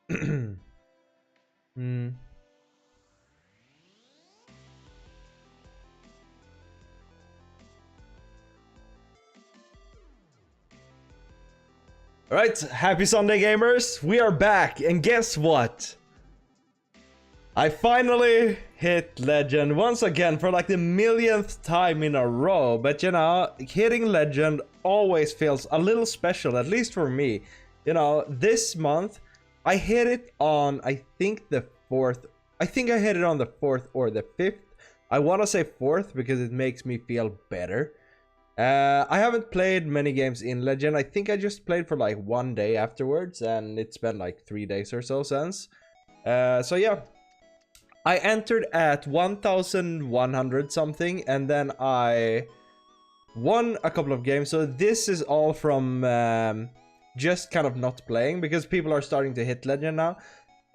Hmm. Alright, happy Sunday gamers, we are back, and guess what? I finally hit Legend once again for like the millionth time in a row, but you know, hitting Legend always feels a little special, at least for me. You know, this month, I hit it on, I think the 4th, I think I hit it on the 4th or the 5th. I want to say 4th because it makes me feel better. I haven't played many games in Legend. I think I just played for like 1 day afterwards, and it's been like 3 days or so since. So yeah, I entered at 1100 something, and then I won a couple of games. So this is all from just kind of not playing because people are starting to hit Legend now.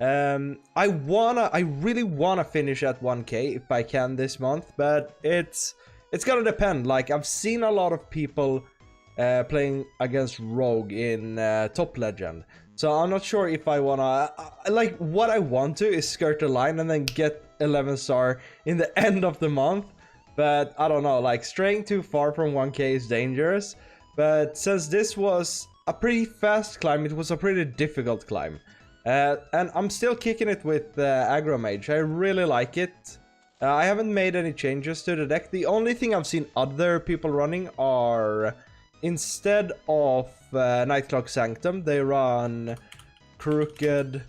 I really wanna finish at 1k if I can this month, but it's gonna depend. Like, I've seen a lot of people playing against Rogue in Top Legend, so I'm not sure if I wanna like, what I want to is skirt the line and then get 11 star in the end of the month. But I don't know, like, straying too far from 1k is dangerous. But since this was a pretty fast climb, it was a pretty difficult climb. And I'm still kicking it with Aggro Mage. I really like it. I haven't made any changes to the deck. The only thing I've seen other people running are, instead of Nightclock Sanctum, they run Crooked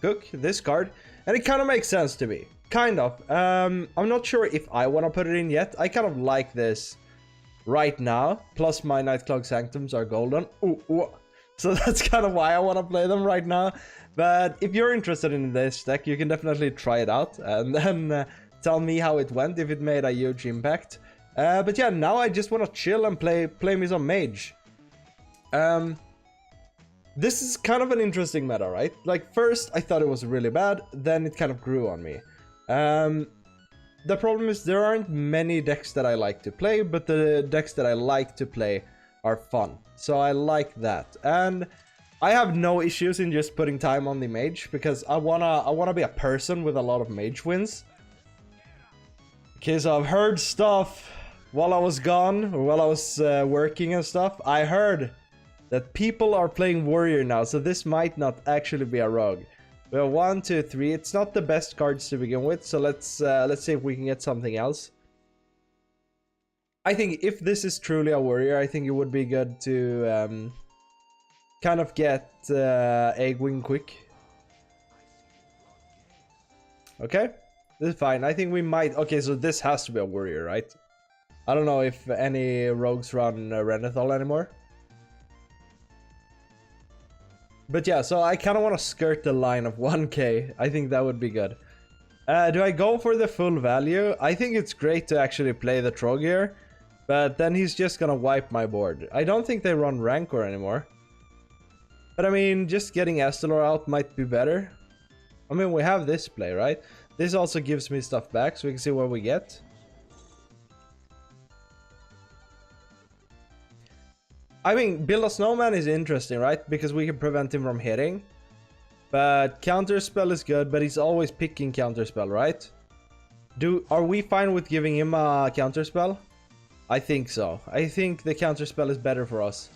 Cook, this card. And it kind of makes sense to me. Kind of. I'm not sure if I want to put it in yet. I kind of like this right now. Plus my Nightclock Sanctums are golden. Ooh, ooh. So that's kind of why I want to play them right now. But if you're interested in this deck, you can definitely try it out and then tell me how it went, if it made a huge impact. But yeah, now I just want to chill and play me some Mage. This is kind of an interesting meta, right? Like, first I thought it was really bad, then it kind of grew on me. The problem is there aren't many decks that I like to play, but the decks that I like to play are fun. So I like that. And I have no issues in just putting time on the Mage because I wanna be a person with a lot of Mage wins. Okay, so I've heard stuff while I was gone, or while I was working and stuff. I heard that people are playing Warrior now, so this might not actually be a Rogue. We have 1, 2, 3. It's not the best cards to begin with, so let's see if we can get something else. I think if this is truly a Warrior, I think it would be good to kind of get Egg Wing quick. Okay, this is fine. I think we might... Okay, so this has to be a Warrior, right? I don't know if any Rogues run Renethal anymore. But yeah, so I kind of want to skirt the line of 1k. I think that would be good. Do I go for the full value? I think it's great to actually play the Trogear, but then he's just gonna wipe my board. I don't think they run Rancor anymore. But I mean, just getting Estelor out might be better. I mean, we have this play, right? This also gives me stuff back, so we can see what we get. I mean, build a snowman is interesting, right? Because we can prevent him from hitting. But counterspell is good, but he's always picking counterspell, right? Are we fine with giving him a counterspell? I think so. I think the counterspell is better for us.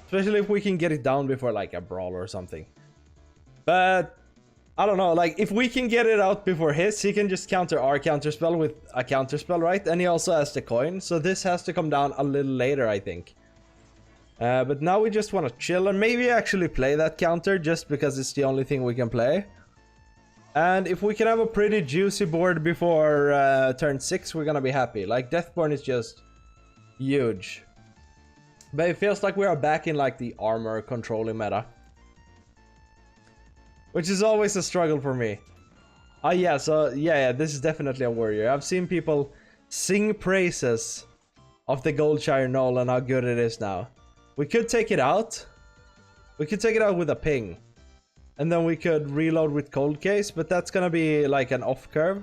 Especially if we can get it down before like a brawl or something. But I don't know, like, if we can get it out before his, he can just counter our counterspell with a counterspell, right? And he also has the coin, so this has to come down a little later, I think. But now we just want to chill and maybe actually play that counter just because it's the only thing we can play. And if we can have a pretty juicy board before turn 6, we're gonna be happy. Like, Deathborn is just huge. But it feels like we are back in like the armor controlling meta, which is always a struggle for me. Yeah, so yeah, this is definitely a Warrior. I've seen people sing praises of the Goldshire Knoll and how good it is now. We could take it out. We could take it out with a ping. And then we could reload with Cold Case, but that's gonna be like an off curve.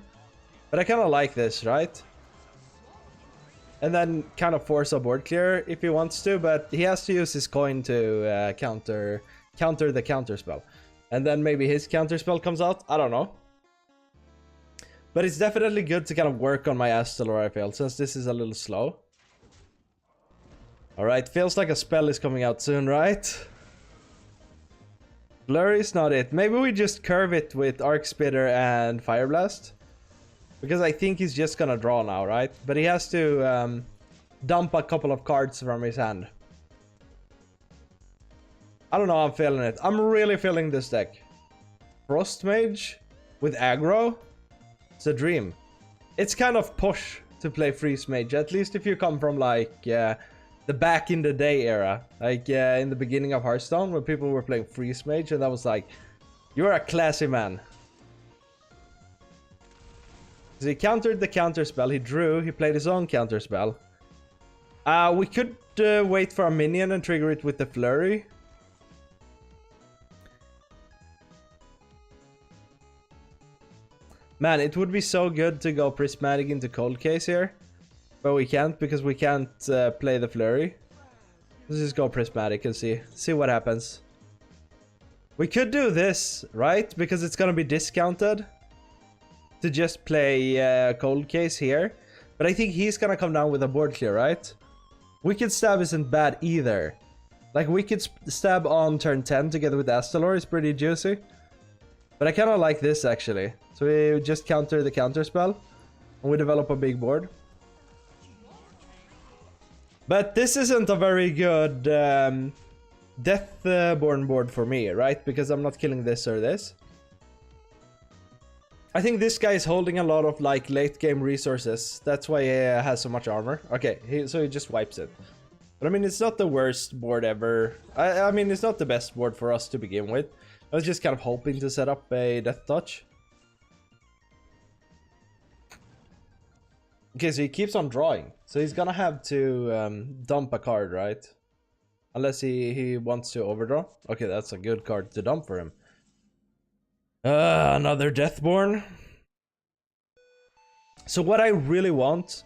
But I kind of like this, right? And then kind of force a board clear if he wants to, but he has to use his coin to counter the counter spell. And then maybe his counterspell comes out. I don't know. But it's definitely good to kind of work on my Astalor, I feel, since this is a little slow. Alright, feels like a spell is coming out soon, right? Blur is not it. Maybe we just curve it with Arc Spitter and Fire Blast. Because I think he's just gonna draw now, right? But he has to dump a couple of cards from his hand. I don't know how I'm feeling it. I'm really feeling this deck. Frost Mage with aggro. It's a dream. It's kind of push to play Freeze Mage, at least if you come from like the back in the day era, like in the beginning of Hearthstone, when people were playing Freeze Mage, and that was like, you're a classy man. So he countered the counterspell, he drew, he played his own counterspell. We could wait for a minion and trigger it with the flurry. Man, it would be so good to go Prismatic into Cold Case here. But we can't, because we can't play the Flurry. Let's just go Prismatic and see what happens. We could do this, right? Because it's gonna be discounted to just play Cold Case here. But I think he's gonna come down with a board clear, right? Wicked Stab isn't bad either. Like, Wicked Stab on turn 10 together with Astalor is pretty juicy. But I kind of like this, actually. So we just counter the counterspell, and we develop a big board. But this isn't a very good Deathborn board for me, right? Because I'm not killing this or this. I think this guy is holding a lot of like late game resources. That's why he has so much armor. Okay, so he just wipes it. But I mean, it's not the worst board ever. I mean, it's not the best board for us to begin with. I was just kind of hoping to set up a Death Touch. Okay, so he keeps on drawing. So he's gonna have to dump a card, right? Unless he wants to overdraw. Okay, that's a good card to dump for him. Another Deathborn. So what I really want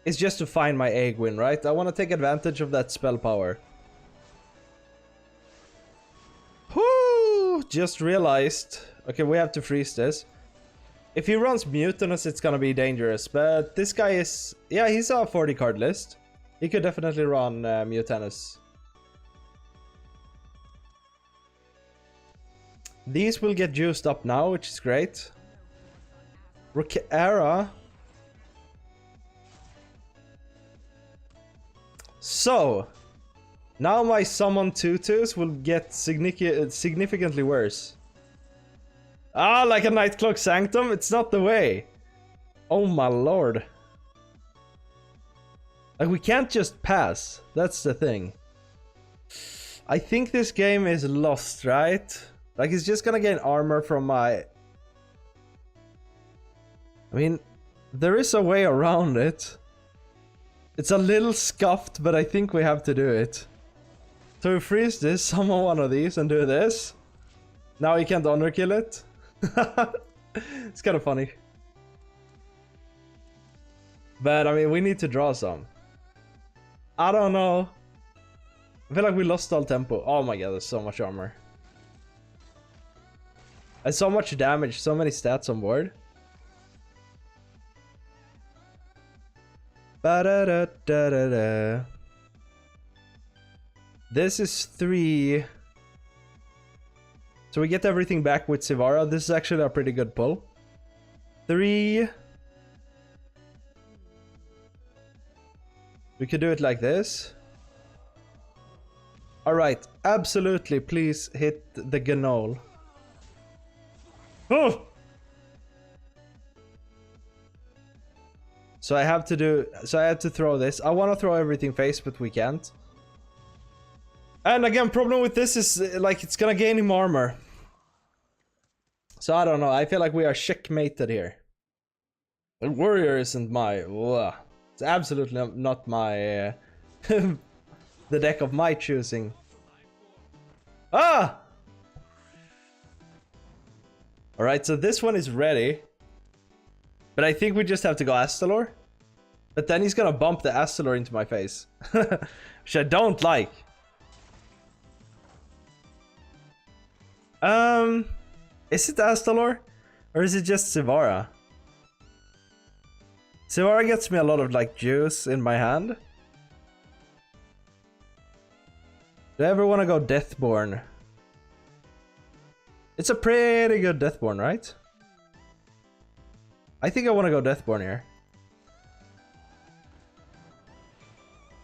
is just to find my egg win, right? I want to take advantage of that spell power. Whoo! Just realized. Okay, we have to freeze this. If he runs Mutinous, it's gonna be dangerous. But this guy is... yeah, he's a 40 card list. He could definitely run Mutinous. These will get juiced up now, which is great. Era. So, now my summon tutus will get significantly worse. Ah, like a Nightcloak Sanctum? It's not the way. Oh my lord. Like, we can't just pass. That's the thing. I think this game is lost, right? Like, it's just gonna gain armor from my... I mean, there is a way around it. It's a little scuffed, but I think we have to do it. So we freeze this, summon one of these, and do this. Now he can't underkill it. It's kind of funny. But, I mean, we need to draw some. I don't know. I feel like we lost all tempo. Oh my god, there's so much armor. And so much damage, so many stats on board. Ba-da-da-da-da-da. This is 3. So we get everything back with Sivara. This is actually a pretty good pull. 3. We could do it like this. Alright, absolutely, please hit the Gnole. Oh! So I have to throw this. I want to throw everything face, but we can't. And again, problem with this is like it's gonna gain him armor. So I don't know. I feel like we are checkmated here. The warrior isn't my. Ugh. It's absolutely not my. The deck of my choosing. Ah! Alright, so this one is ready. But I think we just have to go Astalor. But then he's gonna bump the Astalor into my face. Which I don't like. Is it Astalor? Or is it just Sivara? Sivara gets me a lot of like juice in my hand. Do I ever want to go Deathborn? It's a pretty good Deathborn, right? I think I want to go Deathborn here.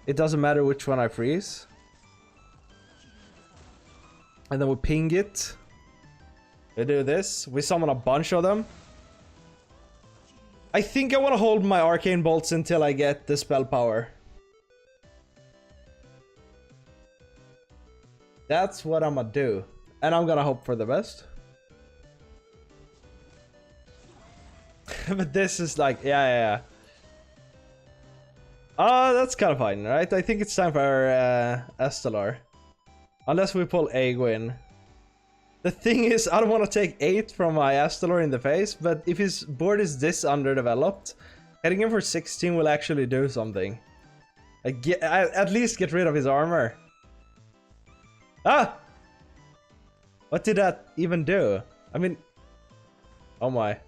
It doesn't matter which one I freeze. And then we ping it. We do this. We summon a bunch of them. I think I want to hold my arcane bolts until I get the spell power. That's what I'm gonna do. And I'm gonna hope for the best. But this is like, yeah. Oh, that's kind of fine, right? I think it's time for Estelar. Unless we pull Aegwin. The thing is, I don't want to take 8 from my Estelar in the face, but if his board is this underdeveloped, hitting him for 16 will actually do something. At least get rid of his armor. Ah! What did that even do? I mean... Oh my.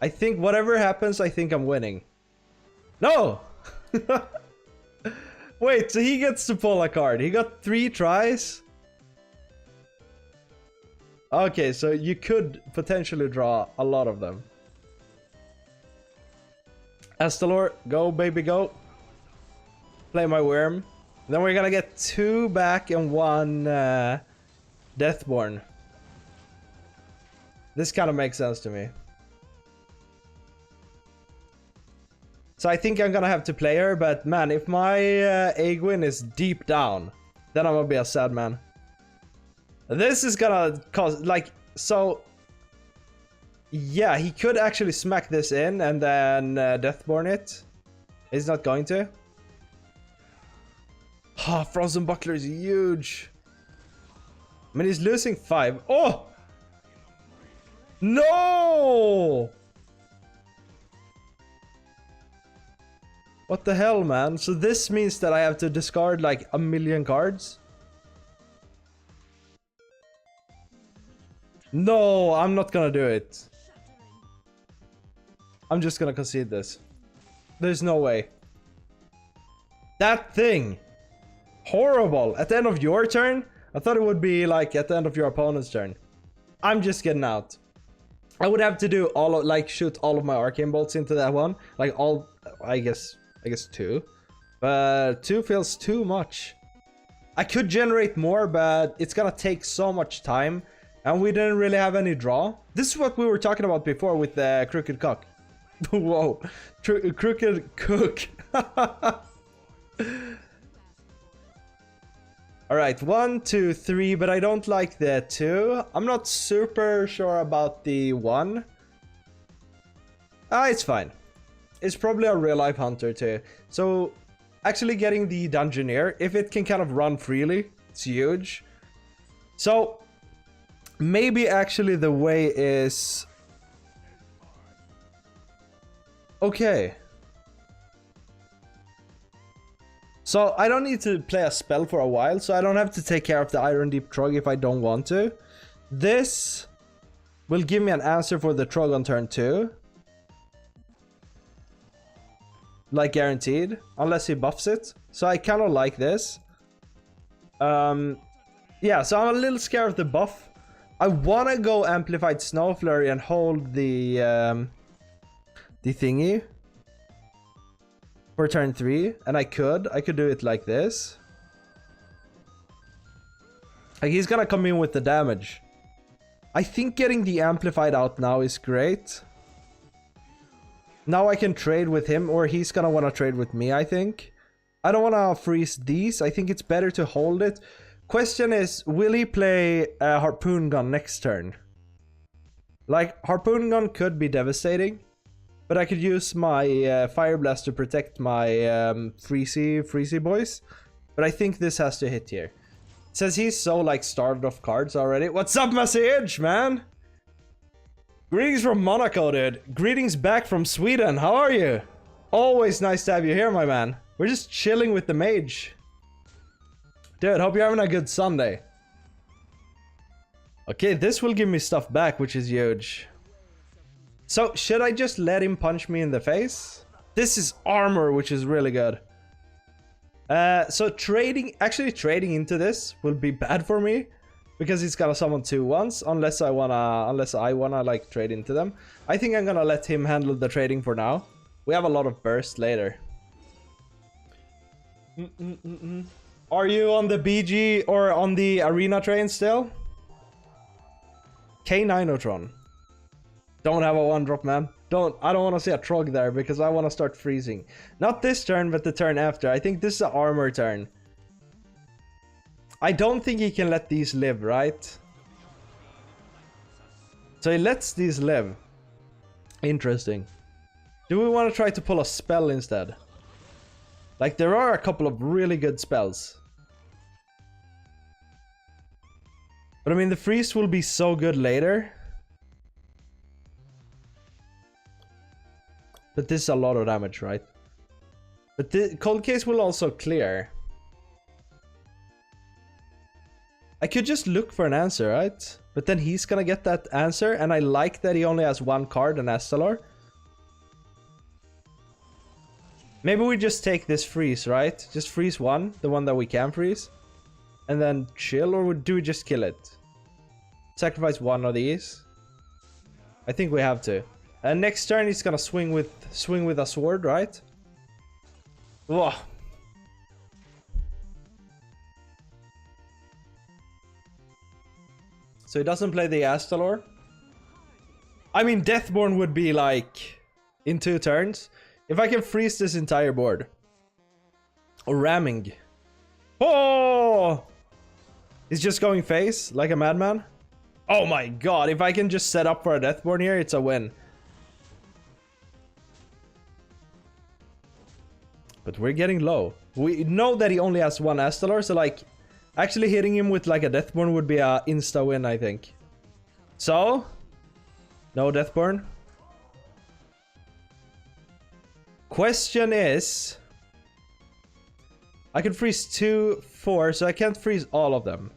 I think whatever happens, I think I'm winning. No! Wait, so he gets to pull a card. He got 3 tries? Okay, so you could potentially draw a lot of them. Astalor, go baby go. Play my worm. Then we're gonna get 2 back and 1 Deathborn. This kind of makes sense to me. So I think I'm gonna have to play her, but man, if my Aegwin is deep down, then I'm gonna be a sad man. This is gonna cause, like, so... Yeah, he could actually smack this in and then Deathborn it. He's not going to. Ah, Frozen Buckler is huge. I mean, he's losing 5. Oh! No! What the hell, man? So this means that I have to discard like 1,000,000 cards? No, I'm not gonna do it. I'm just gonna concede this. There's no way. That thing! Horrible! At the end of your turn? I thought it would be like at the end of your opponent's turn. I'm just getting out. I would have to do all of, like, shoot all of my arcane bolts into that one. Like all, I guess 2. But 2 feels too much. I could generate more, but it's gonna take so much time. And we didn't really have any draw. This is what we were talking about before with the Crooked Cock. Whoa. Crooked Cook. Alright, 1, 2, 3, but I don't like the 2. I'm not super sure about the 1. It's fine. It's probably a real life hunter too. So, actually getting the Dungeoneer, if it can kind of run freely, it's huge. So, maybe actually the way is... Okay. So I don't need to play a spell for a while, so I don't have to take care of the Iron Deep Trog if I don't want to. This will give me an answer for the Trog on turn 2. Like guaranteed, unless he buffs it. So I kind of like this. Yeah, so I'm a little scared of the buff. I want to go Amplified Snow Flurry and hold the thingy for turn 3, and I could do it like this. Like, he's gonna come in with the damage. I think getting the Amplified out now is great. Now I can trade with him, or he's gonna want to trade with me, I think. I don't want to freeze these. I think it's better to hold it. Question is, will he play a Harpoon Gun next turn? Like, Harpoon Gun could be devastating, but I could use my Fire Blast to protect my Freezy boys. But I think this has to hit here. It says he's so, like, starved of cards already. What's up, Message, man? Greetings from Monaco, dude. Greetings back from Sweden. How are you? Always nice to have you here, my man. We're just chilling with the Mage. Dude, hope you're having a good Sunday. Okay, this will give me stuff back, which is huge. So, should I just let him punch me in the face? This is armor, which is really good. So actually trading into this will be bad for me. Because he's gonna summon 2 once, unless I wanna like trade into them. I think I'm gonna let him handle the trading for now. We have a lot of burst later. Are you on the BG or on the arena train still? K9otron. Don't have a 1-drop, man. I don't want to see a Trog there because I want to start freezing. Not this turn, but the turn after. I think this is an armor turn. I don't think he can let these live, right? So he lets these live. Interesting. Do we want to try to pull a spell instead? Like, there are a couple of really good spells. But I mean, the freeze will be so good later. But this is a lot of damage, right? But the cold case will also clear. I could just look for an answer, right? But then he's gonna get that answer, and I like that he only has 1 card in Astalar. Maybe we just take this freeze, right? Just freeze 1, the one that we can freeze. And then chill, or do we just kill it? Sacrifice 1 of these. I think we have to. And next turn he's gonna swing with a sword, right? Whoa. So he doesn't play the Astalar. I mean, Deathborn would be like in 2 turns. If I can freeze this entire board. Or ramming. Oh! He's just going face like a madman. Oh my god, if I can just set up for a Deathborn here, it's a win. But we're getting low. We know that he only has 1 Astalar, so like... Actually hitting him with like a Deathborn would be a insta win, I think. So, no Deathborn. Question is, I can freeze 2, 4, so I can't freeze all of them.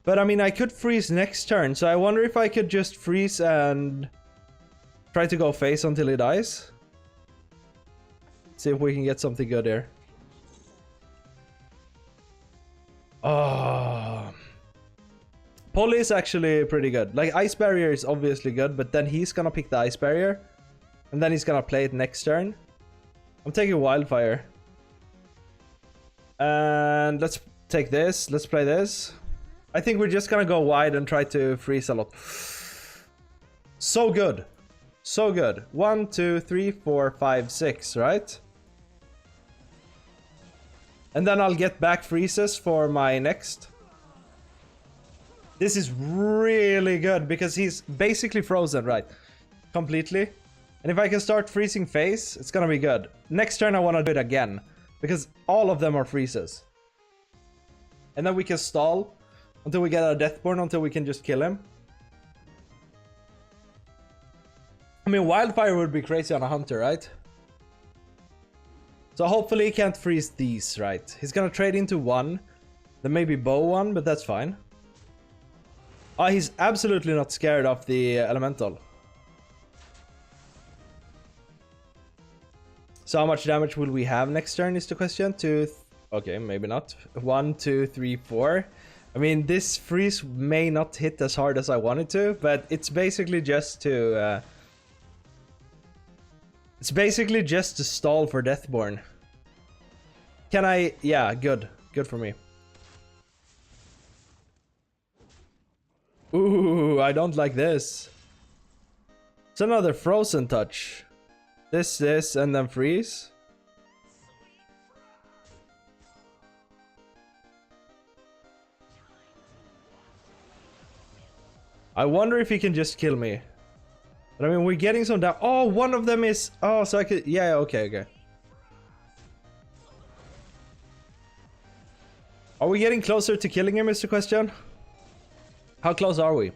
But I mean, I could freeze next turn, so I wonder if I could just freeze and try to go face until he dies. See if we can get something good here. Oh, Polly is actually pretty good. Like, Ice Barrier is obviously good, but then he's gonna pick the Ice Barrier. And then he's gonna play it next turn. I'm taking Wildfire. And let's take this. Let's play this. I think we're just gonna go wide and try to freeze a lot. So good. So good. 1, 2, 3, 4, 5, 6, right? And then I'll get back freezes for my next. This is really good because he's basically frozen, right? Completely. And if I can start freezing face, it's gonna be good. Next turn I want to do it again. Because all of them are freezes. And then we can stall until we get a Deathborn, until we can just kill him. I mean, Wildfire would be crazy on a Hunter, right? So hopefully he can't freeze these, right? He's gonna trade into 1. Then maybe bow 1, but that's fine. Oh, he's absolutely not scared of the elemental. So how much damage will we have next turn is the question. 2, okay, maybe not. 1, 2, 3, 4. I mean, this freeze may not hit as hard as I wanted to, but it's basically just to... It's basically just to stall for Deathborn. Can I... Yeah, good. Good for me. Ooh, I don't like this. It's another Frozen Touch. This, and then freeze. I wonder if he can just kill me. But I mean, we're getting some down. Oh, one of them is... Oh, so I could... Yeah, okay, okay. Are we getting closer to killing him is the question? How close are we?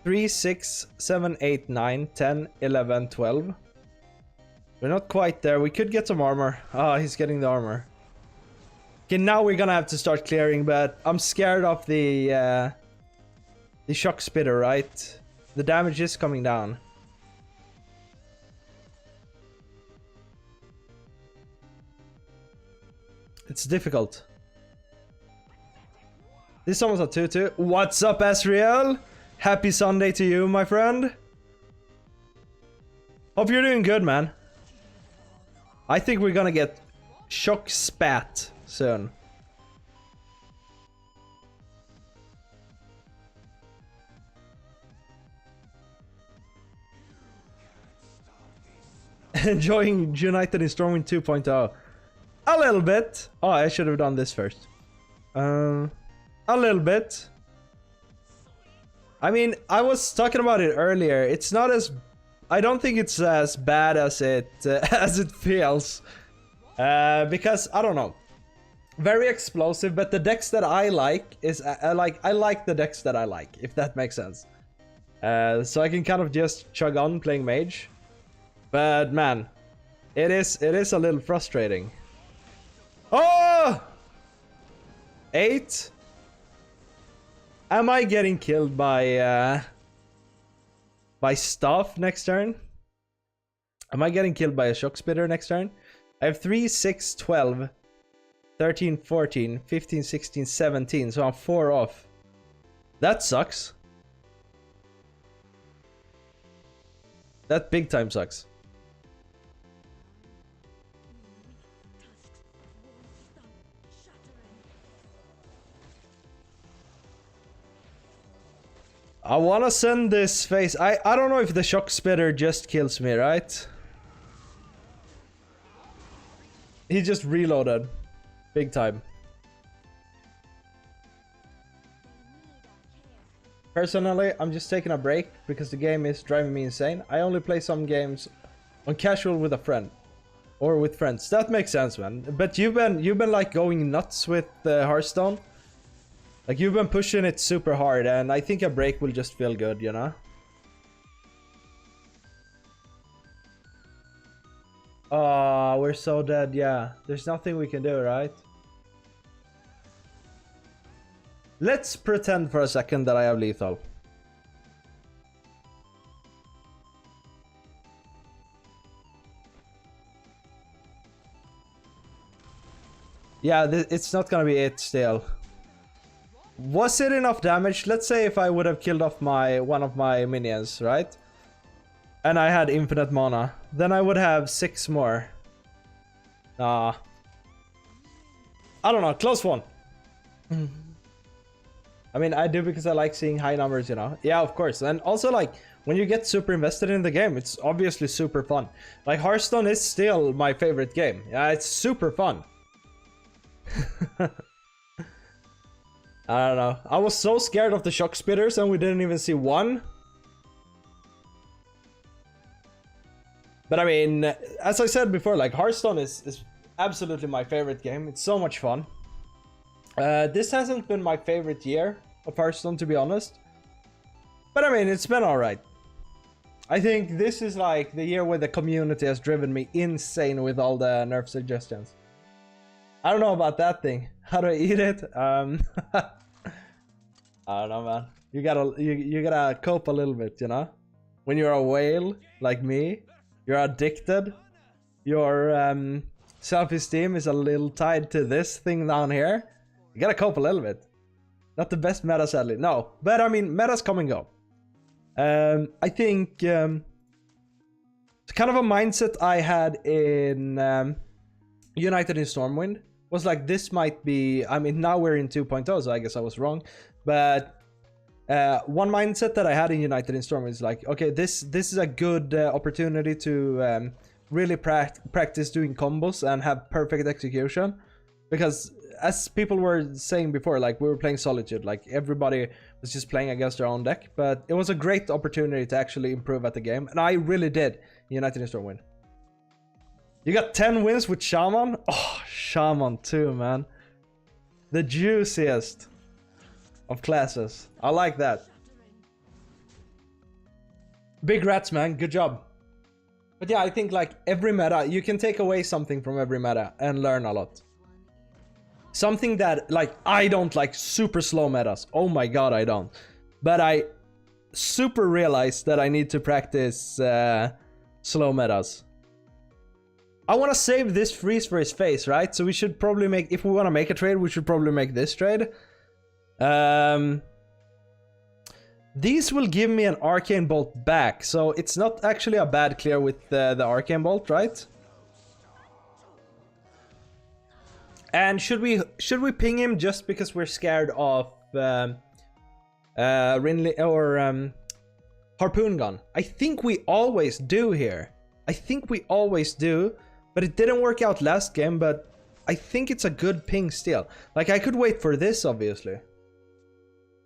3, 6, 7, 8, 9, 10, 11, 12. We're not quite there. We could get some armor. Ah, he's getting the armor. Okay, now we're gonna have to start clearing, but I'm scared of the shock spitter, right? The damage is coming down. It's difficult. This is almost a 2-2. What's up, Asriel? Happy Sunday to you, my friend. Hope you're doing good, man. I think we're gonna get shock spat soon. Enjoying United in Stormwind 2.0. A little bit. Oh, I should have done this first. A little bit. I mean, I was talking about it earlier. It's not as... I don't think it's as bad as it feels. Because, I don't know. Very explosive, but the decks that I like is... I like the decks that I like, if that makes sense. So I can kind of just chug on playing Mage. But man, it is a little frustrating. Oh! 8? Am I getting killed by stuff next turn? Am I getting killed by a shock spitter next turn? I have 3, 6, 12, 13, 14, 15, 16, 17, so I'm 4 off. That sucks. That big time sucks. I wanna send this face. I don't know if the shock spitter just kills me, right? He just reloaded. Big time. Personally, I'm just taking a break because the game is driving me insane. I only play some games on casual with a friend. Or with friends. That makes sense, man. But you've been like going nuts with Hearthstone. Like, you've been pushing it super hard, and I think a break will just feel good, you know? Oh, we're so dead, yeah. There's nothing we can do, right? Let's pretend for a second that I have lethal. Yeah, it's not gonna be it still. Was it enough damage? Let's say if I would have killed off one of my minions, right? And I had infinite mana. Then I would have 6 more. I don't know, close one. I mean, I do because I like seeing high numbers, you know? Yeah, of course. And also, like, when you get super invested in the game, it's obviously super fun. Like, Hearthstone is still my favorite game. Yeah, it's super fun. I don't know. I was so scared of the shock spitters and we didn't even see one. But I mean, as I said before, like, Hearthstone is absolutely my favorite game. It's so much fun. This hasn't been my favorite year of Hearthstone, to be honest. But I mean, it's been alright. I think this is like the year where the community has driven me insane with all the nerf suggestions. I don't know about that thing. How do I eat it? I don't know, man. You gotta cope a little bit, you know? When you're a whale, like me, you're addicted. Your self-esteem is a little tied to this thing down here. You gotta cope a little bit. Not the best meta, sadly. No, but I mean, metas come and go. I think it's kind of a mindset I had in United in Stormwind. Was like, this might be, I mean, now we're in 2.0, so I guess I was wrong. But one mindset that I had in United in Stormwind is like, okay, this is a good opportunity to really practice doing combos and have perfect execution. Because as people were saying before, like, we were playing Solitude, like everybody was just playing against their own deck. But it was a great opportunity to actually improve at the game. And I really did in United in Stormwind. You got 10 wins with Shaman? Oh, Shaman too, man. The juiciest of classes. I like that. Big rats, man. Good job. But yeah, I think like every meta, you can take away something from every meta and learn a lot. Something that, like, I don't like super slow metas. Oh my god, I don't. But I super realize that I need to practice slow metas. I want to save this freeze for his face, right? So we should probably make, if we want to make a trade, we should probably make this trade. These will give me an Arcane Bolt back, so it's not actually a bad clear with the Arcane Bolt, right? And should we ping him just because we're scared of Rinley or Harpoon Gun? I think we always do here. I think we always do, but it didn't work out last game. But I think it's a good ping still. Like, I could wait for this, obviously.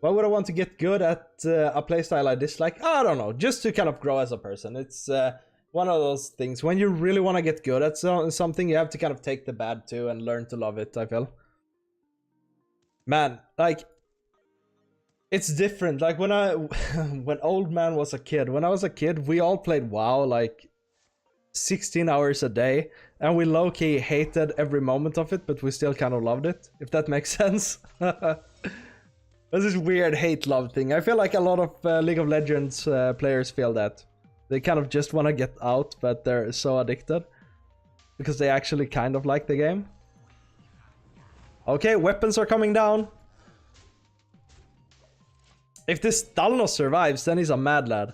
Why would I want to get good at a playstyle I dislike? I don't know, just to kind of grow as a person. It's one of those things. When you really want to get good at something, you have to kind of take the bad too and learn to love it, I feel. Man, like, it's different. Like, when when Old Man was a kid, when I was a kid, we all played WoW like 16 hours a day. And we low-key hated every moment of it, but we still kind of loved it, if that makes sense. There's this weird hate-love thing. I feel like a lot of League of Legends players feel that. They kind of just want to get out, but they're so addicted. Because they actually kind of like the game. Okay, weapons are coming down. If this Dalnos survives, then he's a mad lad.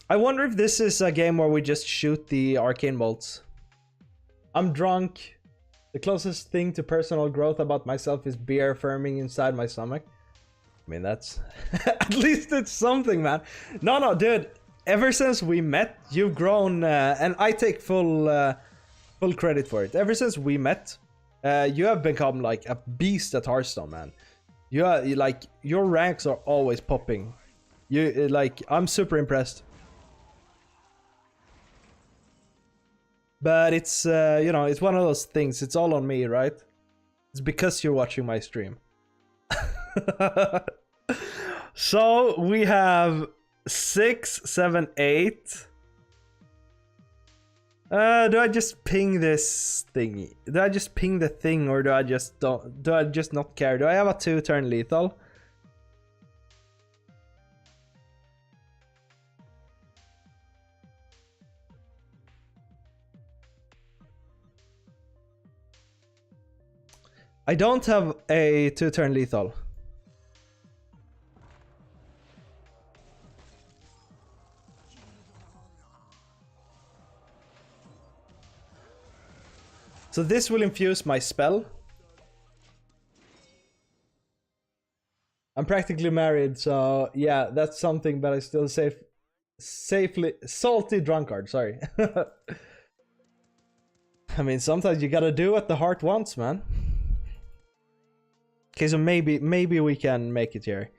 I wonder if this is a game where we just shoot the arcane bolts. I'm drunk. The closest thing to personal growth about myself is beer firming inside my stomach. I mean, that's... at least it's something, man. No, dude. Ever since we met, you've grown... and I take full credit for it. Ever since we met, you have become like a beast at Hearthstone, man. You are, like, your ranks are always popping. You, like, I'm super impressed. But it's, you know, it's one of those things. It's all on me, right? It's because you're watching my stream. So we have 6, 7, 8. Do I just ping this thingy? Do I just ping the thing, or do I just don't? Do I just not care? Do I have a 2-turn lethal? I don't have a 2-turn lethal. So this will infuse my spell. I'm practically married, so yeah, that's something, but I still safely salty drunkard, sorry. I mean, sometimes you gotta do what the heart wants, man. Okay, so maybe we can make it here.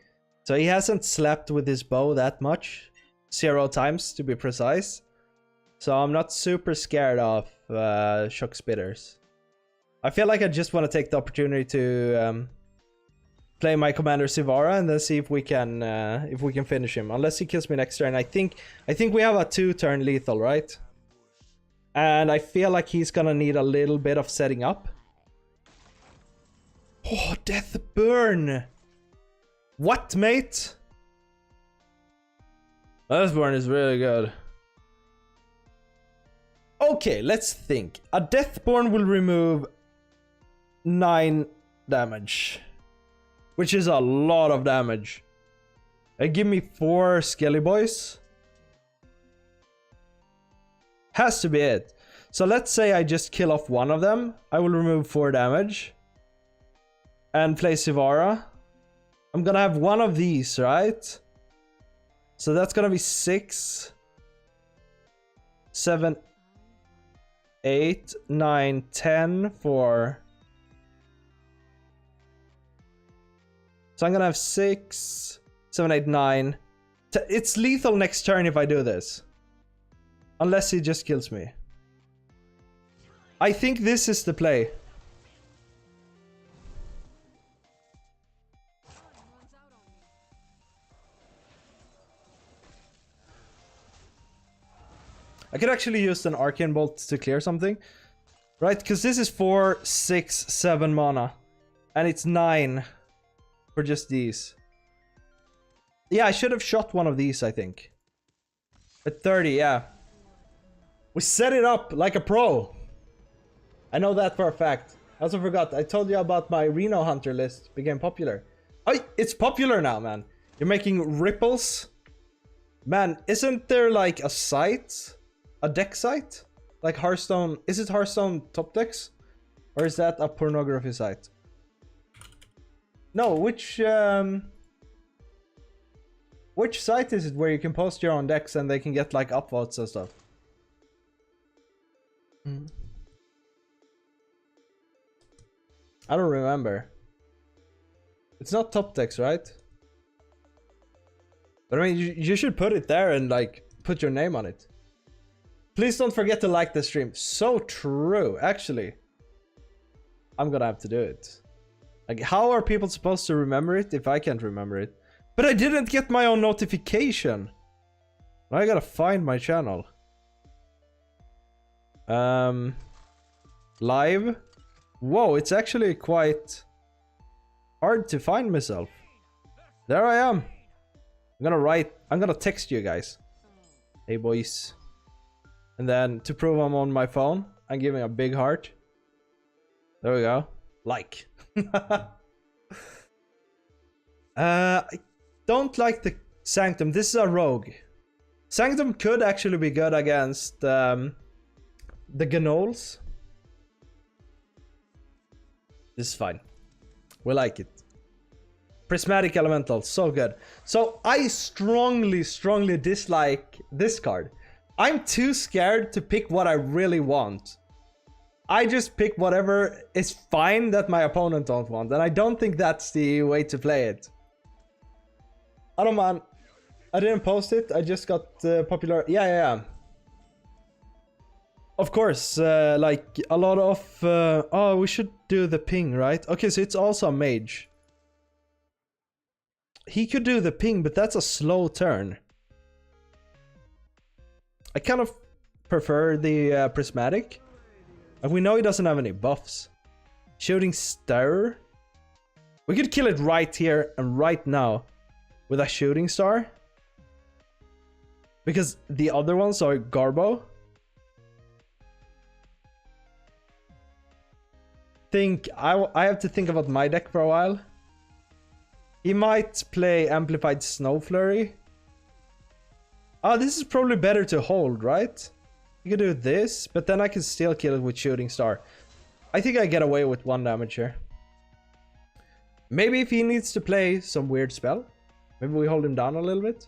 So he hasn't slept with his bow that much. 0 times, to be precise. So I'm not super scared of shock spitters. I feel like I just want to take the opportunity to play my commander Sivara and then see if we can finish him. Unless he kills me next turn. I think we have a 2-turn lethal, right? And I feel like he's gonna need a little bit of setting up. Oh, Death Burn! What, mate? Death Burn is really good. Okay, let's think. A Deathborn will remove 9 damage. Which is a lot of damage. Give me 4 Skelly Boys. Has to be it. So let's say I just kill off one of them. I will remove 4 damage. And play Sivara. I'm gonna have one of these, right? So that's gonna be 6, 7, 8, 9, 10 for... So I'm gonna have 6, 7, 8, 9. It's lethal next turn if I do this. Unless he just kills me. I think this is the play. I could actually use an Arcane Bolt to clear something. Right, because this is 4, 6, 7 mana. And it's 9 for just these. Yeah, I should have shot one of these, I think. At 30, yeah. We set it up like a pro. I know that for a fact. I also forgot. I told you about my Reno Hunter list. Became popular. Oh, it's popular now, man. You're making ripples. Man, isn't there like a site? A deck site? Like Hearthstone. Is it Hearthstone top decks? Or is that a pornography site? No, which site is it where you can post your own decks and they can get like upvotes and stuff? I don't remember. It's not top decks, right? But I mean, you should put it there and like put your name on it. Please don't forget to like the stream. So true, actually. I'm gonna have to do it. Like, how are people supposed to remember it if I can't remember it? But I didn't get my own notification. I gotta find my channel. Live. Whoa, it's actually quite hard to find myself. There I am. I'm gonna text you guys. Hey boys. And then to prove I'm on my phone, I'm giving a big heart. There we go. Like. I don't like the Sanctum. This is a rogue. Sanctum could actually be good against the Gnoles. This is fine. We like it. Prismatic Elemental, so good. So I strongly dislike this card. I'm too scared to pick what I really want. I just pick whatever is fine that my opponent don't want. And I don't think that's the way to play it. I don't mind. I didn't post it. I just got popular. Yeah. Of course, like a lot of... oh, we should do the ping, right? Okay, so it's also a mage. He could do the ping, but that's a slow turn. I kind of prefer the prismatic. And we know he doesn't have any buffs. Shooting Star. We could kill it right here and right now with a shooting star. Because the other ones are Garbo. I have to think about my deck for a while. He might play Amplified Snow Flurry. Oh, this is probably better to hold, right? You can do this, but then I can still kill it with Shooting Star. I think I get away with 1 damage here. Maybe if he needs to play some weird spell, maybe we hold him down a little bit.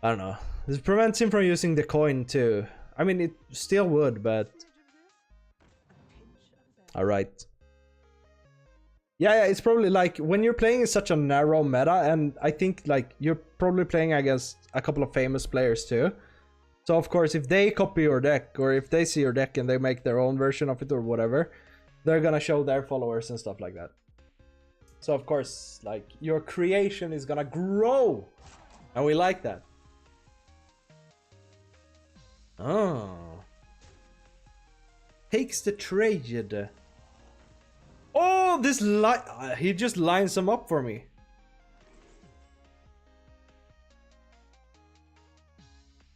I don't know. This prevents him from using the coin too. I mean, it still would, but... Alright. Yeah, it's probably like when you're playing in such a narrow meta, and I think like you're probably playing against a couple of famous players too. So of course, if they copy your deck, or if they see your deck and they make their own version of it or whatever, they're gonna show their followers and stuff like that. So of course, like your creation is gonna grow, and we like that. Oh, takes the trade. Oh, this he just lines them up for me.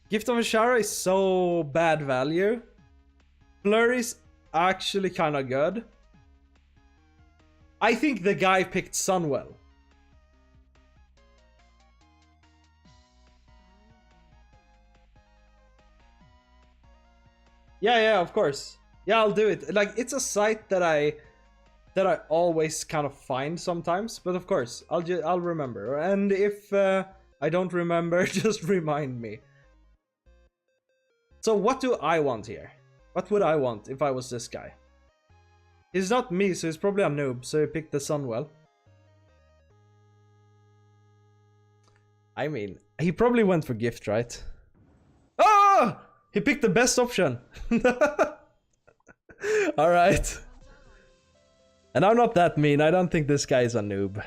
Gift of Ashara is so bad value. Flurry's actually kind of good. I think the guy picked Sunwell. Yeah, of course. Yeah, I'll do it. Like, it's a site that I always kind of find sometimes, but of course, I'll remember. And if I don't remember, just remind me. So what do I want here? What would I want if I was this guy? He's not me, so he's probably a noob, so he picked the Sunwell. I mean, he probably went for gift, right? Oh! He picked the best option. Alright. And I'm not that mean. I don't think this guy is a noob.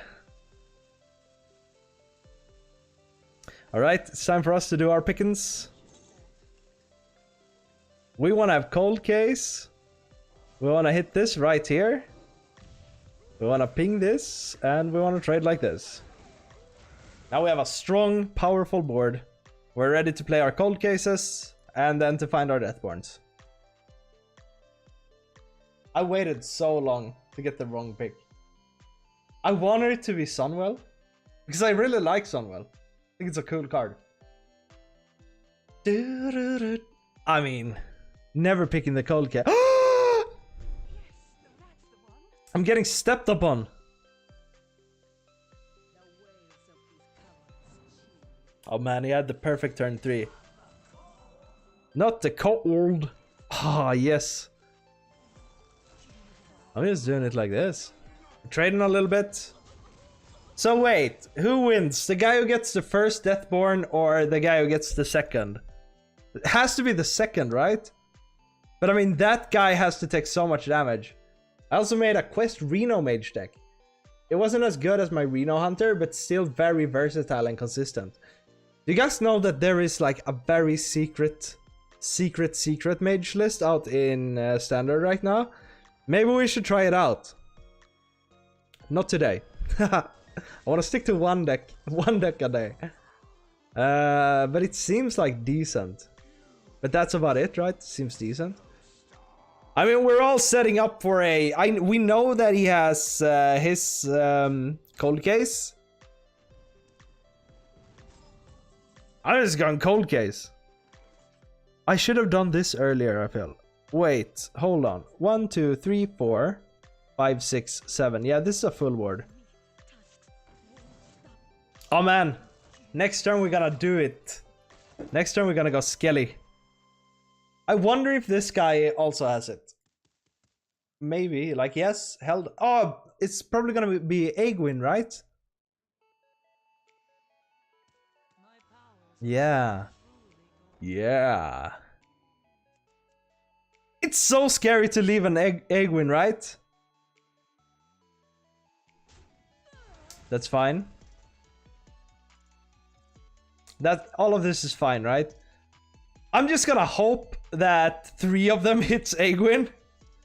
Alright, it's time for us to do our pickings. We want to have cold case. We want to hit this right here. We want to ping this, and we want to trade like this. Now we have a strong, powerful board. We're ready to play our cold cases, and then to find our Deathborns. I waited so long to get the wrong pick. I wanted it to be Sunwell, because I really like Sunwell. I think it's a cool card. I mean, never picking the cold case. I'm getting stepped upon. Oh man, he had the perfect turn 3. Not the cold. Ah, yes. I'm just doing it like this. Trading a little bit. So wait, who wins? The guy who gets the first Deathborn or the guy who gets the second? It has to be the second, right? But I mean, that guy has to take so much damage. I also made a Quest Reno Mage deck. It wasn't as good as my Reno Hunter, but still very versatile and consistent. Do you guys know that there is like a very secret mage list out in Standard right now? Maybe we should try it out. Not today. I want to stick to one deck a day. But it seems like decent. But that's about it, right? Seems decent. I mean, we're all setting up for a... we know that he has his cold case. I'm just going cold case. I should have done this earlier, I feel. Wait, hold on. 1, 2, 3, 4, 5, 6, 7. Yeah, this is a full board. Oh man. Next turn we're gonna do it. Next turn we're gonna go Skelly. I wonder if this guy also has it. Maybe. Like, yes, held. Oh, it's probably gonna be Egwin, right? Yeah. Yeah. It's so scary to leave an Egwin, right? That's fine. That all of this is fine, right? I'm just gonna hope that 3 of them hits Egwin.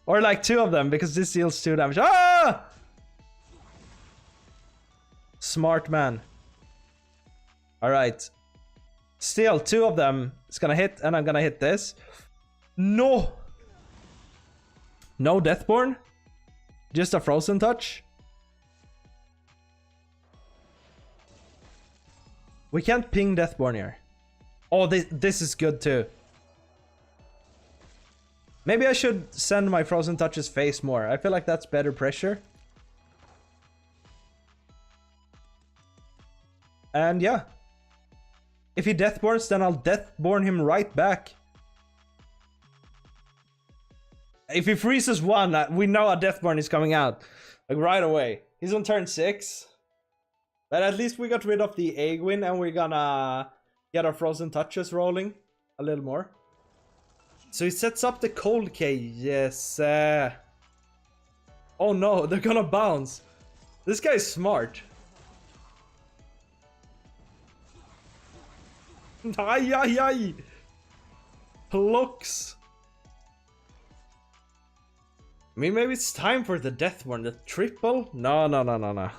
Or like 2 of them, because this deals 2 damage. Ah! Smart man. Alright. Still, 2 of them is gonna hit, and I'm gonna hit this. No! No Deathborn? Just a Frozen Touch? We can't ping Deathborn here. Oh, this is good too. Maybe I should send my Frozen Touches face more. I feel like that's better pressure. And yeah. If he Deathborns, then I'll Deathborn him right back. If he freezes 1, we know a Deathborn is coming out. Like right away. He's on turn 6. But at least we got rid of the Egwin, and we're gonna get our Frozen Touches rolling a little more. So he sets up the cold cage. Yes. Oh no, they're gonna bounce. This guy's smart. Ay, ay, ay. Plucks. I mean, maybe it's time for the Deathborn. The triple? No, no, no, no, no.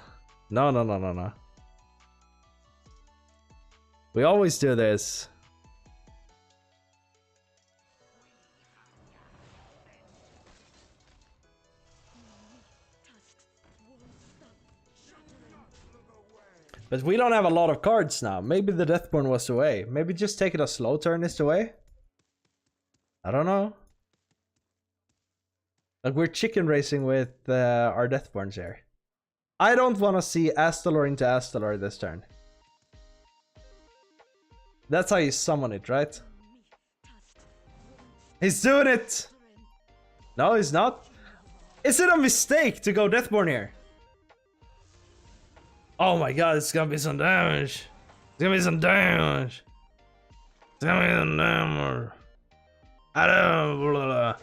No, no, no, no, no. We always do this. But we don't have a lot of cards now. Maybe the Deathborn was the way. Maybe just take it a slow turn is the way. I don't know. Like, we're chicken racing with our Deathborns here. I don't want to see Astalor into Astalor this turn. That's how you summon it, right? He's doing it! No, he's not. Is it a mistake to go Deathborn here? Oh my god, it's gonna be some damage. It's gonna be some damage. It's gonna be some damage. I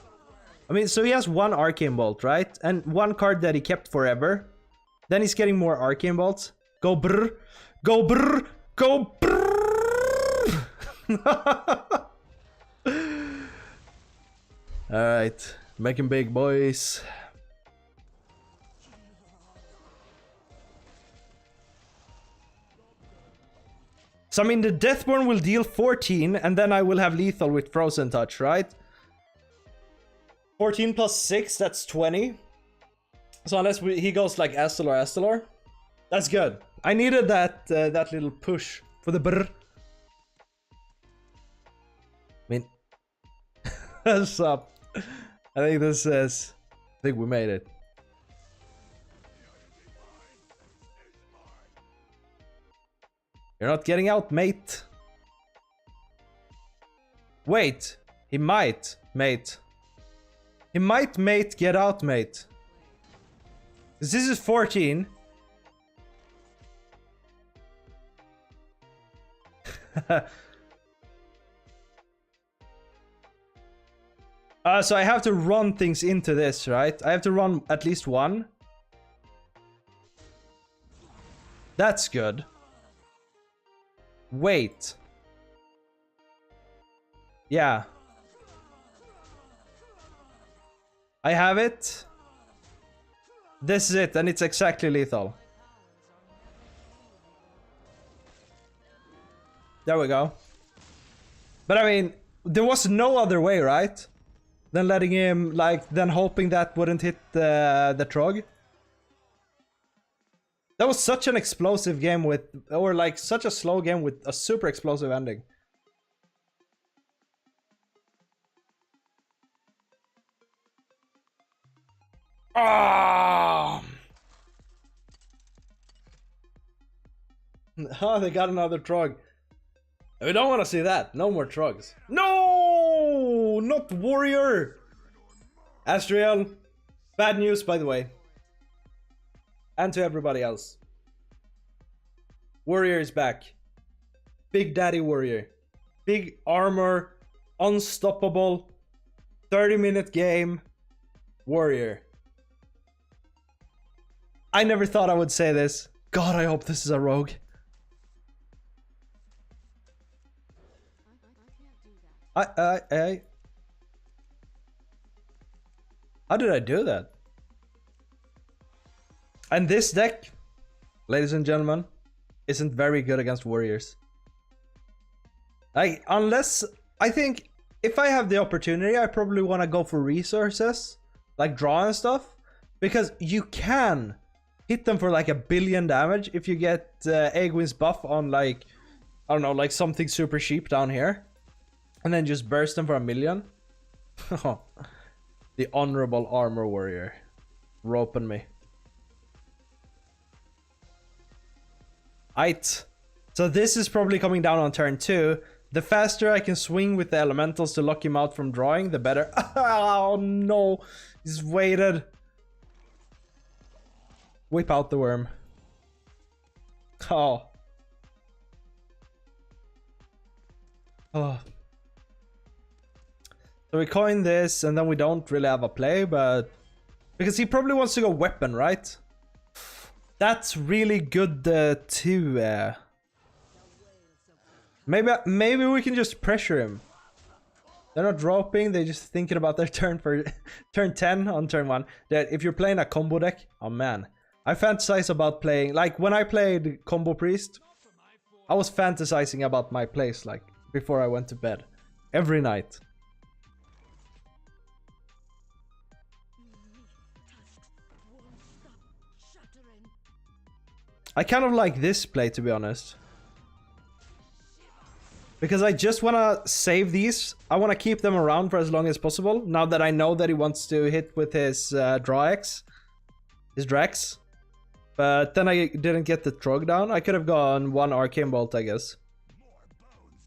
mean, so he has 1 Arcane Bolt, right? And 1 card that he kept forever. Then he's getting more Arcane Bolts. Go brr. Go brr. Go brr. Alright, making big, boys. So I mean, the Deathborn will deal 14, and then I will have lethal with Frozen Touch, right? 14 plus 6, that's 20. So unless he goes like Estelar, that's good. I needed that that little push for the brr. I mean, what's up? I think this is... I think we made it. You're not getting out, mate. Wait, he might, mate. He might, mate, get out, mate. This is 14. So I have to run things into this, right? I have to run at least one. That's good. Wait. Yeah. I have it. This is it, and it's exactly lethal. There we go. But I mean, there was no other way, right? Than letting him, like, then hoping that wouldn't hit the Trog. That was such an explosive game with, or like such a slow game with a super explosive ending. Ah! Oh, they got another Trog. We don't want to see that. No more Trogs. No! Not Warrior! Astriel. Bad news, by the way. And to everybody else. Warrior is back. Big Daddy Warrior. Big armor. Unstoppable. 30-minute game. Warrior. I never thought I would say this. God, I hope this is a rogue. How did I do that? And this deck, ladies and gentlemen, isn't very good against warriors. Unless, I think, if I have the opportunity, I probably want to go for resources, like draw and stuff, because you can hit them for like 1 billion damage if you get Egwin's buff on like, I don't know, like something super cheap down here. And then just burst them for 1 million. The honorable armor warrior. Roping me. Aight. So this is probably coming down on turn 2. The faster I can swing with the elementals to lock him out from drawing, the better. Oh no. He's waited. Whip out the worm. Oh. Oh. So we coin this, and then we don't really have a play, but... Because he probably wants to go weapon, right? That's really good too. Maybe we can just pressure him. They're not dropping, they're just thinking about their turn for turn 10 on turn 1. That if you're playing a combo deck, oh man. I fantasize about playing, like when I played Combo Priest, I was fantasizing about my plays like before I went to bed. Every night. I kind of like this play, to be honest. Because I just want to save these. I want to keep them around for as long as possible. Now that I know that he wants to hit with his Drax. His Drax. But then I didn't get the Trog down. I could have gone 1 Arcane Bolt, I guess.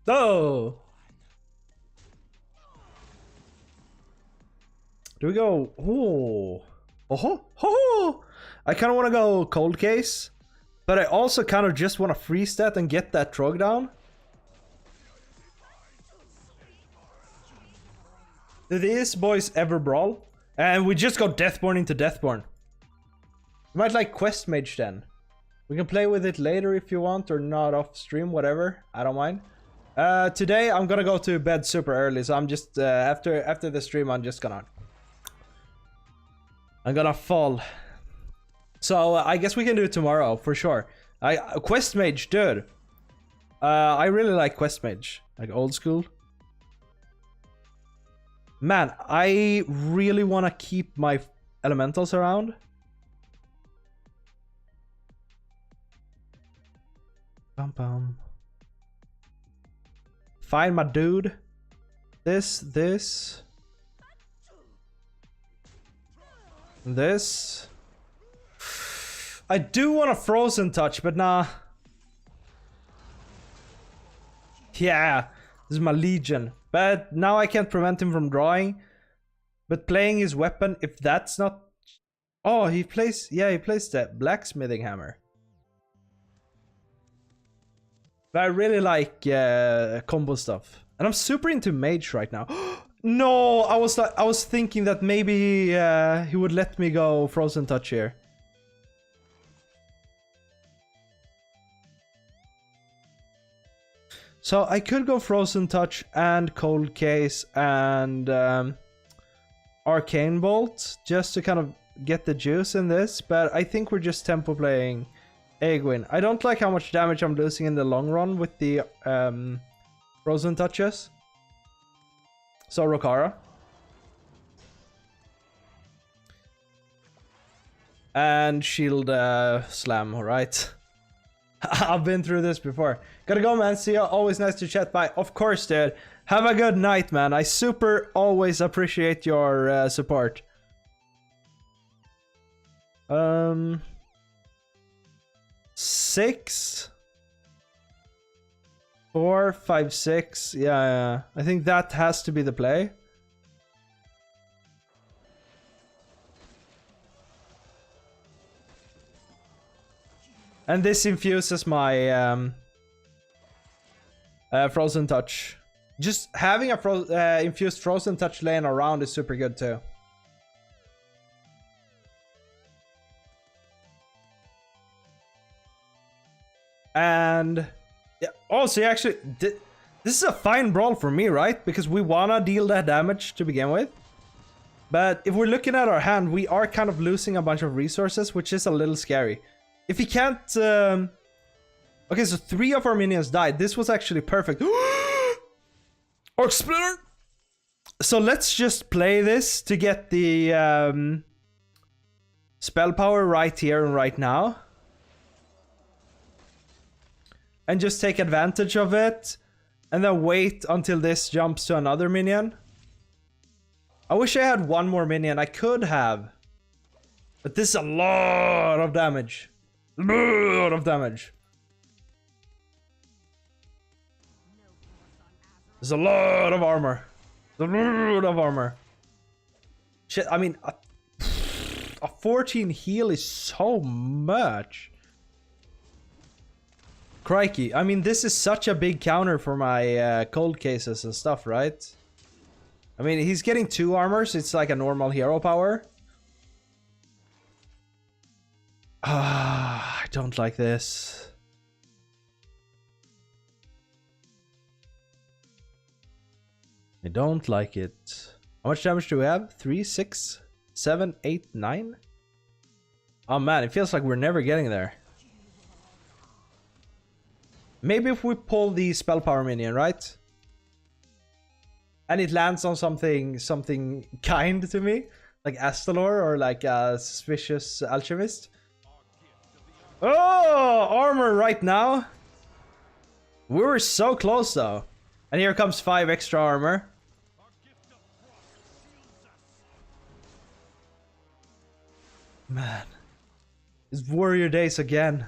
Oh! Do we go... Oh! Oh! Oh! I kind of want to go Cold Case. But I also kind of just want to freeze that and get that Trog down. Do these boys ever brawl? And we just go Deathborn into Deathborn. You might like Quest Mage then. We can play with it later if you want, or not off stream, whatever. I don't mind. Today I'm gonna go to bed super early, so I'm just after the stream I'm gonna fall. So I guess we can do it tomorrow for sure. Quest Mage, dude. I really like Quest Mage, like old school. Man, I really want to keep my elementals around. Bum bum. Find my dude. This. I do want a Frozen Touch, but nah. Yeah, this is my Legion. But now I can't prevent him from drawing. But playing his weapon, if that's not... Oh, he plays... Yeah, he plays the Blacksmithing Hammer. But I really like combo stuff. And I'm super into Mage right now. No, I was thinking that maybe he would let me go Frozen Touch here. So I could go Frozen Touch and Cold Case and Arcane Bolt just to kind of get the juice in this, but I think we're just tempo playing Egwin. I don't like how much damage I'm losing in the long run with the Frozen Touches. So Rokara. And Shield Slam, alright. I've been through this before. Gotta go, man. See ya. Always nice to chat. Bye. Of course, dude. Have a good night, man. I super always appreciate your support. 6 4 5 6. Yeah. I think that has to be the play. And this infuses my Frozen Touch. Just having a infused Frozen Touch laying around is super good too. And yeah, also actually, this is a fine brawl for me, right? Because we wanna deal that damage to begin with. But if we're looking at our hand, we are kind of losing a bunch of resources, which is a little scary. If he can't... Okay, so 3 of our minions died. This was actually perfect. Orc Splitter! So let's just play this to get the spell power right here and right now. And just take advantage of it. And then wait until this jumps to another minion. I wish I had one more minion. I could have. But this is a lot of damage. Lot of damage. There's a lot of armor. There's a lot of armor. Shit, I mean, a 14 heal is so much. Crikey. I mean, this is such a big counter for my cold cases and stuff, right? I mean, he's getting 2 armors. It's like a normal hero power. I don't like this. I don't like it. How much damage do we have? 3, 6, 7, 8, 9? Oh man, it feels like we're never getting there. Maybe if we pull the spell power minion, right? And it lands on something kind to me. Like Astalor or like a suspicious alchemist. Oh, armor right now. We were so close though. And here comes 5 extra armor. Man. It's warrior days again.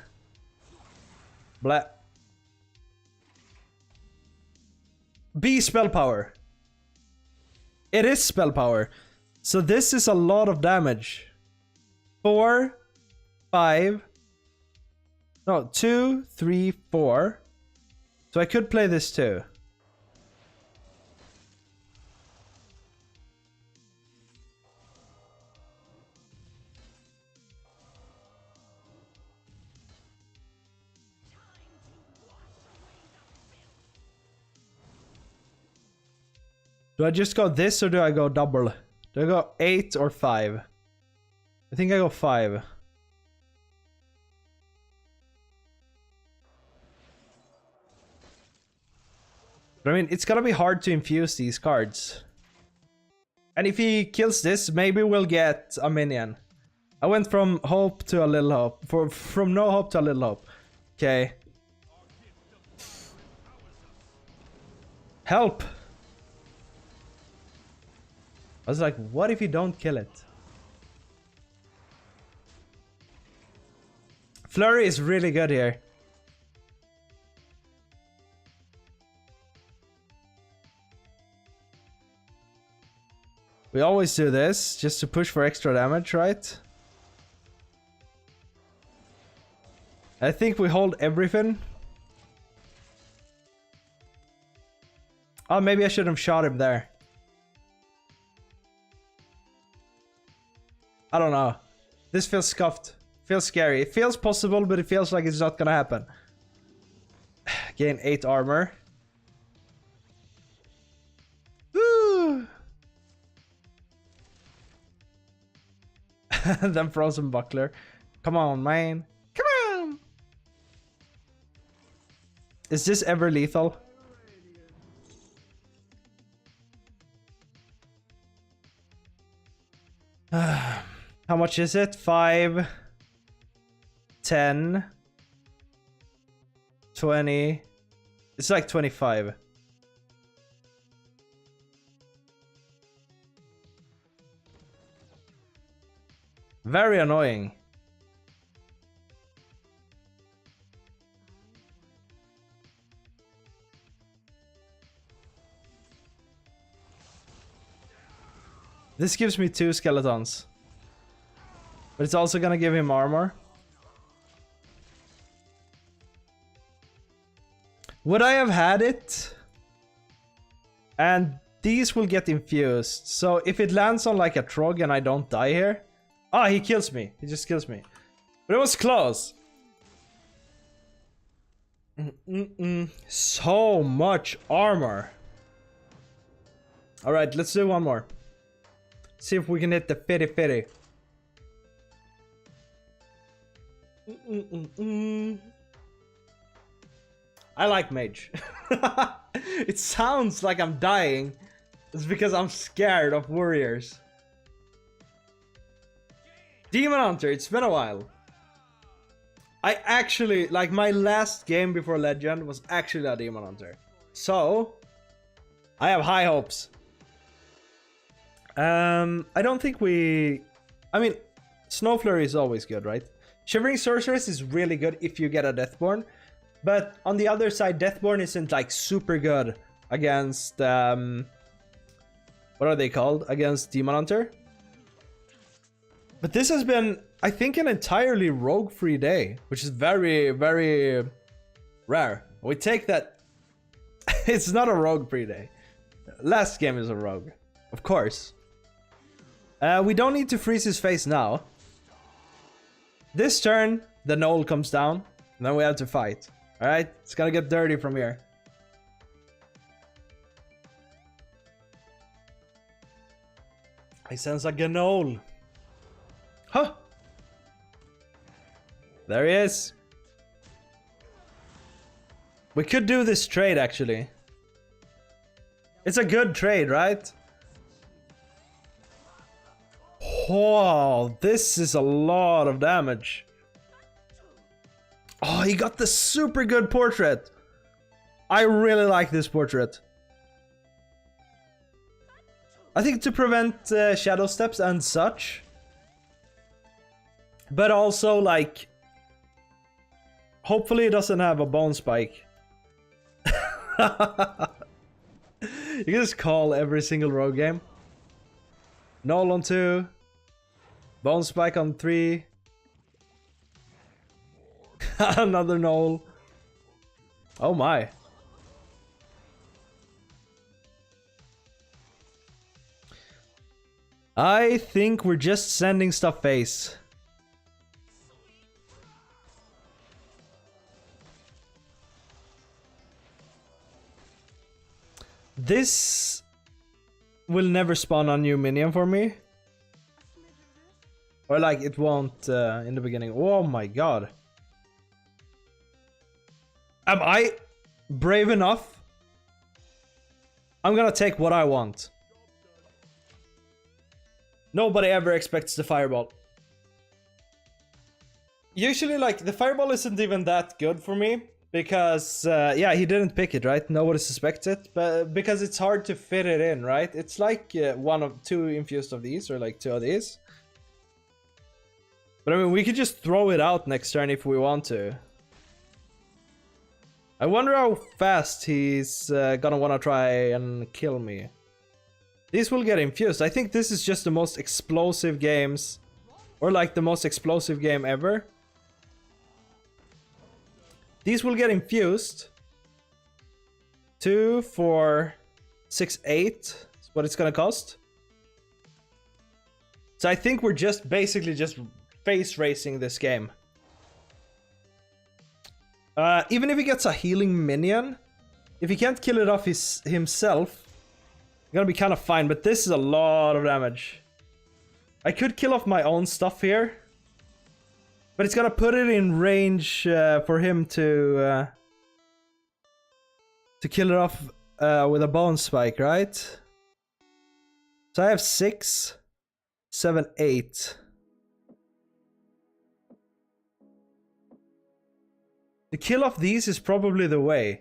Blah. B spell power. It is spell power. So this is a lot of damage. 4, 5. No, 2, 3, 4. So I could play this too. Do I just go this or do I go double? Do I go 8 or 5? I think I go 5. But I mean, it's gonna be hard to infuse these cards. And if he kills this, maybe we'll get a minion. I went from hope to a little hope. From no hope to a little hope. Okay. Help! I was like, what if you don't kill it? Flurry is really good here. We always do this, just to push for extra damage, right? I think we hold everything. Oh, maybe I should have shot him there. I don't know. This feels scuffed. Feels scary. It feels possible, but it feels like it's not gonna happen. Gain 8 armor. Woo! Then Frozen Buckler. Come on, man. Come on! Is this ever lethal? How much is it? 5, 10, 20. It's like 25. Very annoying. This gives me 2 skeletons. But it's also gonna give him armor. Would I have had it? And these will get infused. So if it lands on like a Trog and I don't die here. Ah, he kills me. He just kills me. But it was close. So much armor. Alright, let's do one more. See if we can hit the fitty. I like Mage. It sounds like I'm dying. It's because I'm scared of warriors. Demon Hunter, it's been a while. I actually, like my last game before Legend was actually a Demon Hunter. So, I have high hopes. I don't think we... I mean, Snow Flurry is always good, right? Shivering Sorceress is really good if you get a Deathborn. But on the other side, Deathborn isn't like super good against... what are they called? Against Demon Hunter. But this has been, I think, an entirely rogue-free day. Which is very, very rare. We take that... It's not a rogue-free day. Last game is a rogue. Of course. We don't need to freeze his face now. This turn, the Knoll comes down. And then we have to fight. Alright? It's gonna get dirty from here. I sense a Gnoll. Huh! There he is. We could do this trade, actually. It's a good trade, right? Wow, this is a lot of damage. Oh, he got the super good portrait. I really like this portrait. I think to prevent shadow steps and such. But also, like... Hopefully it doesn't have a bone spike. You can just call every single rogue game. Null on 2. Bone spike on 3. Another Null. Oh my. I think we're just sending stuff face. This will never spawn a new minion for me. Or like it won't in the beginning. Oh my god. Am I brave enough? I'm gonna take what I want. Nobody ever expects the fireball. Usually, like, the fireball isn't even that good for me. Because, yeah, he didn't pick it, right? Nobody suspects it. But because it's hard to fit it in, right? It's like two infused of these, or like 2 of these. But I mean, we could just throw it out next turn if we want to. I wonder how fast he's gonna wanna try and kill me. These will get infused. I think this is just the most explosive games, or like the most explosive game ever. These will get infused. 2, 4, 6, 8 is what it's gonna cost. So I think we're just basically just face racing this game. Even if he gets a healing minion, if he can't kill it off himself, gonna be kind of fine, but this is a lot of damage. I could kill off my own stuff here, but it's gonna put it in range for him to kill it off with a bone spike, right? So I have 6, 7, 8. To kill off these is probably the way.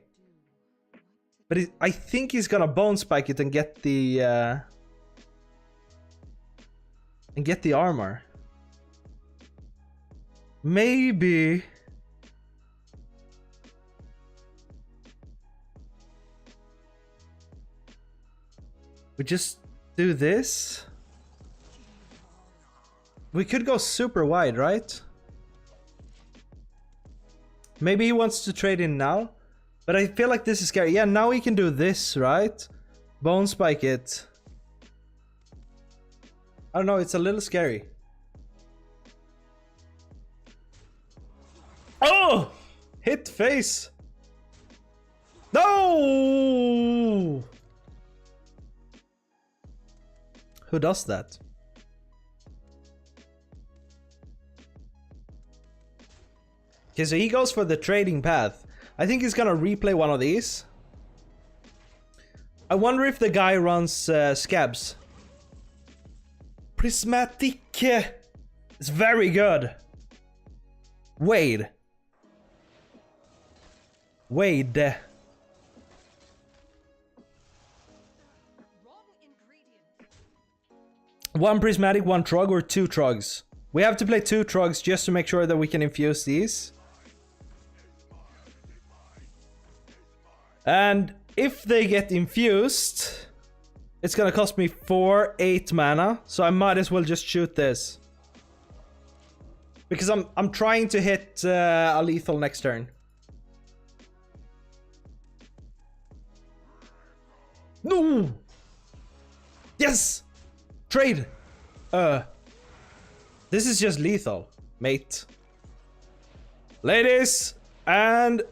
But I think he's gonna bone spike it and get the armor. Maybe. We just do this. We could go super wide, right? Maybe he wants to trade in now. But I feel like this is scary. Yeah, now we can do this, right? Bone spike it. I don't know, it's a little scary. Oh! Hit face! No! Who does that? Okay, so he goes for the trading path. I think he's gonna replay one of these. I wonder if the guy runs scabs. Prismatic. It's very good. Wade. One prismatic, 1 trog, or 2 trogs. We have to play 2 trogs just to make sure that we can infuse these. And if they get infused, it's gonna cost me 4, 8 mana. So I might as well just shoot this. Because I'm trying to hit a lethal next turn. No! Yes! Trade! This is just lethal, mate. Ladies and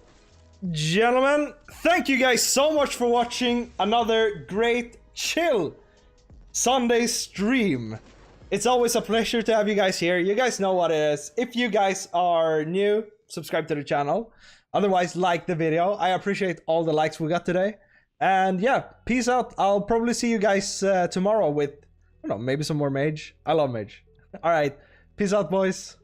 gentlemen, thank you guys so much for watching another great chill Sunday stream. It's always a pleasure to have you guys here. You guys know what it is. If you guys are new, subscribe to the channel. Otherwise, like the video. I appreciate all the likes we got today. And yeah, peace out. I'll probably see you guys tomorrow with, I don't know, maybe some more Mage. I love Mage. All right, peace out, boys.